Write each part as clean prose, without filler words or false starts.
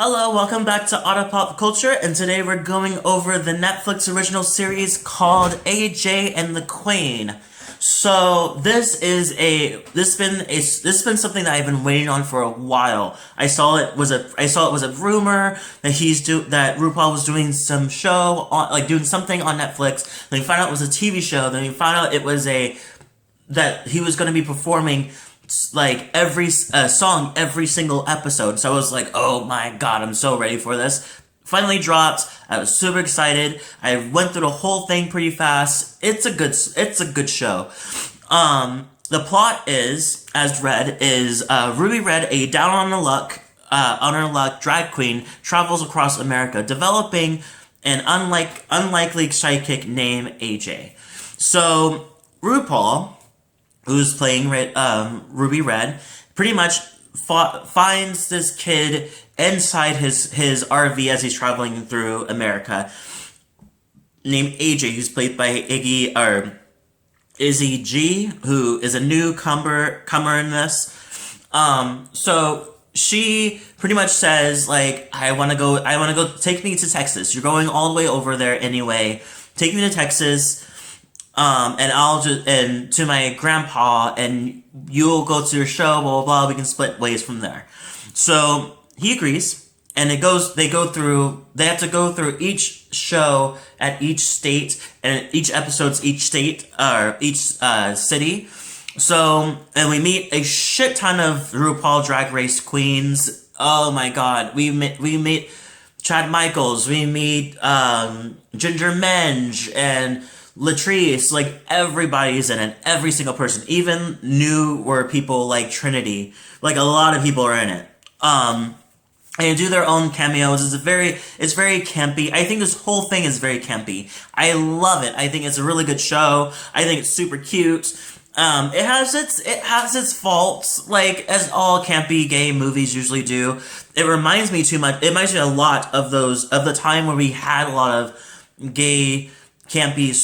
Hello, welcome back to Otter Pop Culture, and today we're going over the Netflix original series called AJ and the Queen. So this has been something that I've been waiting on for a while. I saw it was a rumor that RuPaul was doing some show on, like doing something on Netflix. Then we found out it was a TV show. Then we found out that he was going to be performing like every song every single episode. So I was like, oh my god, I'm so ready for this. Finally dropped. I was super excited. I went through the whole thing pretty fast. It's a good show. The plot is, as read, is Ruby Red, a down on her luck drag queen, travels across America, developing an unlikely sidekick named AJ. So RuPaul, who's playing Ruby Red, pretty much finds this kid inside his RV as he's traveling through America, named AJ, who's played by Izzy G, who is a newcomer in this. So she pretty much says, like, I wanna go, take me to Texas. You're going all the way over there anyway. Take me to Texas. And to my grandpa, and you'll go to your show, blah, blah, blah, we can split ways from there. So he agrees, and they have to go through each show at each state, and each episode's each state, or each city. So, and we meet a shit ton of RuPaul Drag Race queens. Oh my god, we meet Chad Michaels, we meet, Ginger Minge, and Latrice, like, everybody's in it. Every single person. Even newer people like Trinity. Like, a lot of people are in it. And do their own cameos. It's very campy. I think this whole thing is very campy. I love it. I think it's a really good show. I think it's super cute. It has its faults, like, as all campy gay movies usually do. It reminds me a lot of the time where we had a lot of gay campy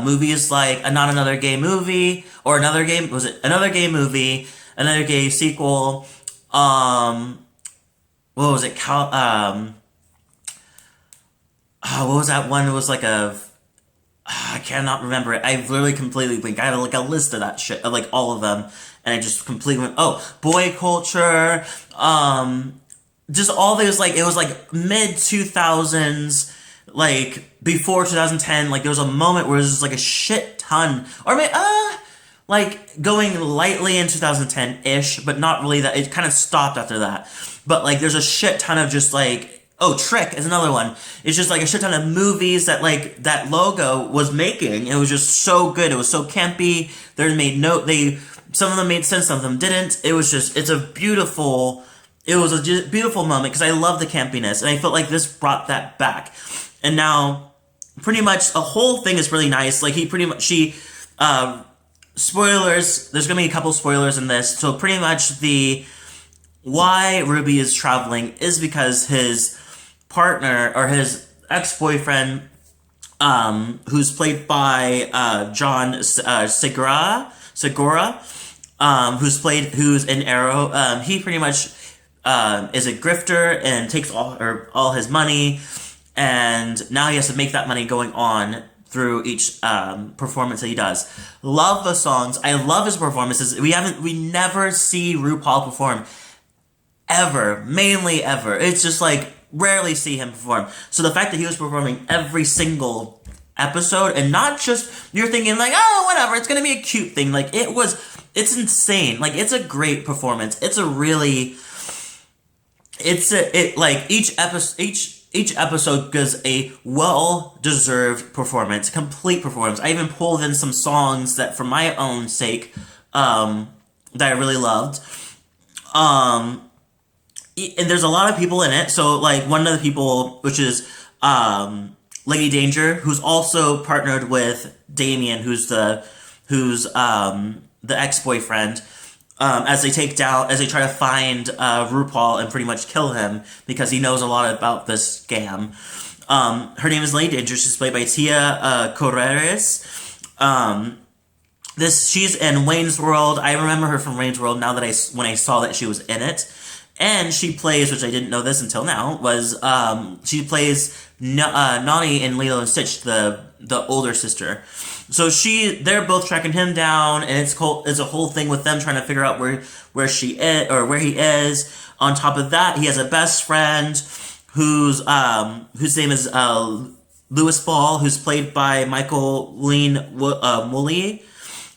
movies, like Not Another Gay Movie, or Another Gay Movie, Another Gay Sequel, what was it, what was that one? It was like I cannot remember it. I literally completely blinked. I had like a list of that shit, of like all of them, and I just completely went, Boy Culture, just all those, like, it was like mid-2000s, like, before 2010, like, there was a moment where it was just, like, a shit ton, or maybe, like, going lightly in 2010-ish, but not really that, it kind of stopped after that, but, like, there's a shit ton of just, like, Trick is another one. It's just, like, a shit ton of movies that, like, that logo was making. It was just so good. It was so campy. Some of them made sense, some of them didn't. It was a beautiful moment, because I love the campiness, and I felt like this brought that back. And now, pretty much, the whole thing is really nice. Like, spoilers, there's gonna be a couple spoilers in this. So pretty much why Ruby is traveling is because his partner, or his ex-boyfriend, who's played by, John Segura, who's in Arrow, he pretty much, is a grifter and takes all his money. And now he has to make that money going on through each performance that he does. Love the songs. I love his performances. We never see RuPaul perform. Ever. Mainly ever. It's just like, rarely see him perform. So the fact that he was performing every single episode, and not just, you're thinking like, oh, whatever, it's gonna be a cute thing. Like, it's insane. Like, it's a great performance. Each episode gives a well-deserved performance, complete performance. I even pulled in some songs that, for my own sake, that I really loved. And there's a lot of people in it. So, like, one of the people, which is Lady Danger, who's also partnered with Damien, who's the ex-boyfriend. As they try to find RuPaul and pretty much kill him, because he knows a lot about this scam. Her name is Lady Danger. She's played by Tia Correres. She's in Wayne's World. I remember her from Wayne's World now that when I saw that she was in it. And she plays, which I didn't know this until now, was she plays Nani in Lilo and Stitch, the older sister. So they're both tracking him down, and it's a whole thing with them trying to figure out where she is or where he is. On top of that, he has a best friend whose name is Louis Ball, who's played by Michael Woolley,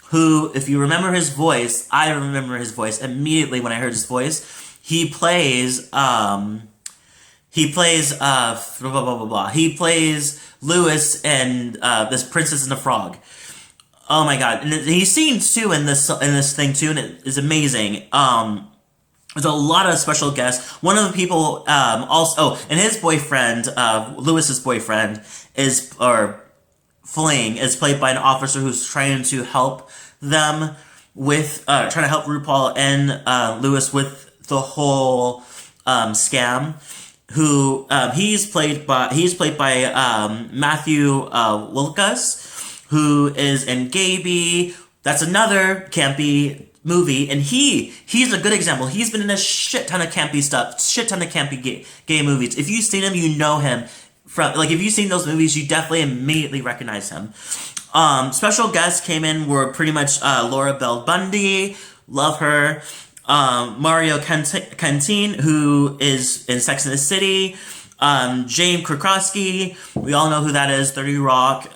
who, if you remember his voice, I remember his voice immediately when I heard his voice. He plays He plays Louis and this Princess and the Frog. Oh my god! And he's seen too in this thing too, and it is amazing. There's a lot of special guests. One of the people and his boyfriend, Louis's boyfriend, Fling, is played by an officer who's trying to help them with trying to help RuPaul and Louis with the whole scam. Who he's played by Matthew Wilkas, who is in Gaby. That's another campy movie, and he's a good example. He's been in a shit ton of campy stuff, shit ton of campy gay movies. If you've seen him, you know him from, like, if you've seen those movies, you definitely immediately recognize him. Special guests came in were pretty much Laura Bell Bundy, love her. Mario Cantine, who is in Sex and the City. James Krakowski, we all know who that is, 30 Rock.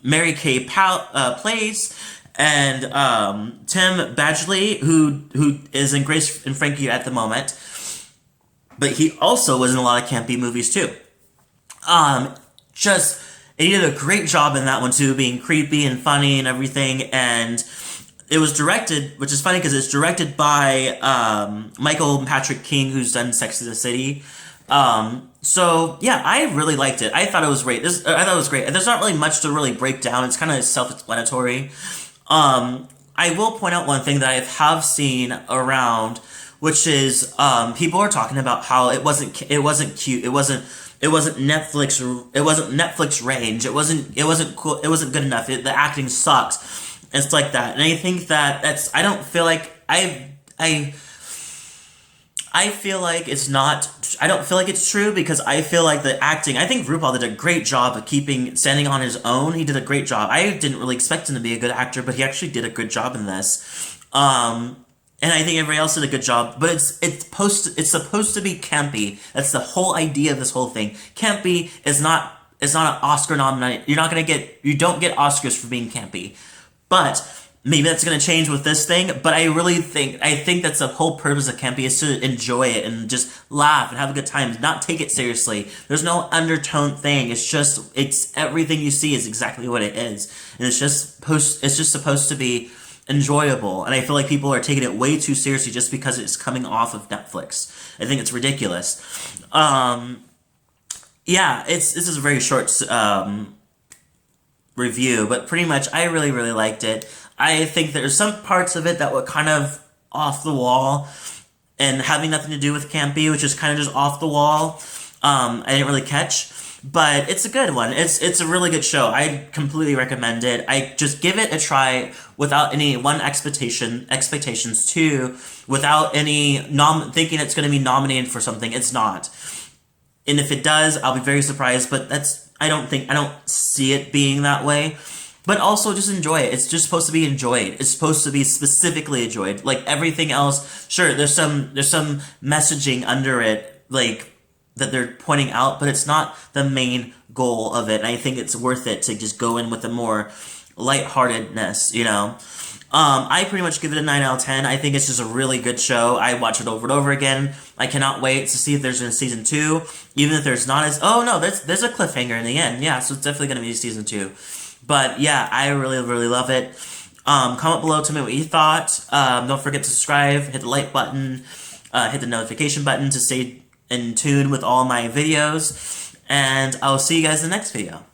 Mary Kay Place. And Tim Badgley, who is in Grace and Frankie at the moment. But he also was in a lot of campy movies too. He did a great job in that one too, being creepy and funny and everything. And it was directed, which is funny because it's directed by Michael Patrick King, who's done Sex and the City. So yeah, I really liked it. I thought it was great. I thought it was great. There's not really much to really break down. It's kind of self-explanatory. I will point out one thing that I have seen around, which is people are talking about how it wasn't cute. It wasn't Netflix. It wasn't Netflix range. It wasn't cool. It wasn't good enough. The acting sucks. It's like that, and I think that's. I don't feel like I feel like it's not. I don't feel like it's true because I feel like the acting. I think RuPaul did a great job of standing on his own. He did a great job. I didn't really expect him to be a good actor, but he actually did a good job in this. And I think everybody else did a good job. But it's supposed to be campy. That's the whole idea of this whole thing. Campy is not an Oscar nominee. You don't get Oscars for being campy. But maybe that's going to change with this thing, but I think that's the whole purpose of campy, is to enjoy it and just laugh and have a good time, not take it seriously. There's no undertone thing. It's everything you see is exactly what it is. And it's just supposed to be enjoyable. And I feel like people are taking it way too seriously just because it's coming off of Netflix. I think it's ridiculous. This is a very short review, but pretty much I really, really liked it. I think there's some parts of it that were kind of off the wall and having nothing to do with campy, which is kind of just off the wall. I didn't really catch, but it's a good one. It's a really good show. I completely recommend it. I just give it a try without any expectations, two, without any thinking it's going to be nominated for something. It's not. And if it does, I'll be very surprised, but I don't see it being that way. But also just enjoy it. It's just supposed to be enjoyed. It's supposed to be specifically enjoyed. Like everything else, sure, there's some messaging under it, like, that they're pointing out, but it's not the main goal of it. And I think it's worth it to just go in with a more lightheartedness, you know? I pretty much give it a 9 out of 10. I think it's just a really good show. I watch it over and over again. I cannot wait to see if there's a season 2. Even if there's not, there's a cliffhanger in the end. Yeah, so it's definitely going to be season 2. But yeah, I really, really love it. Comment below, tell me what you thought. Don't forget to subscribe, hit the like button, hit the notification button to stay in tune with all my videos. And I'll see you guys in the next video.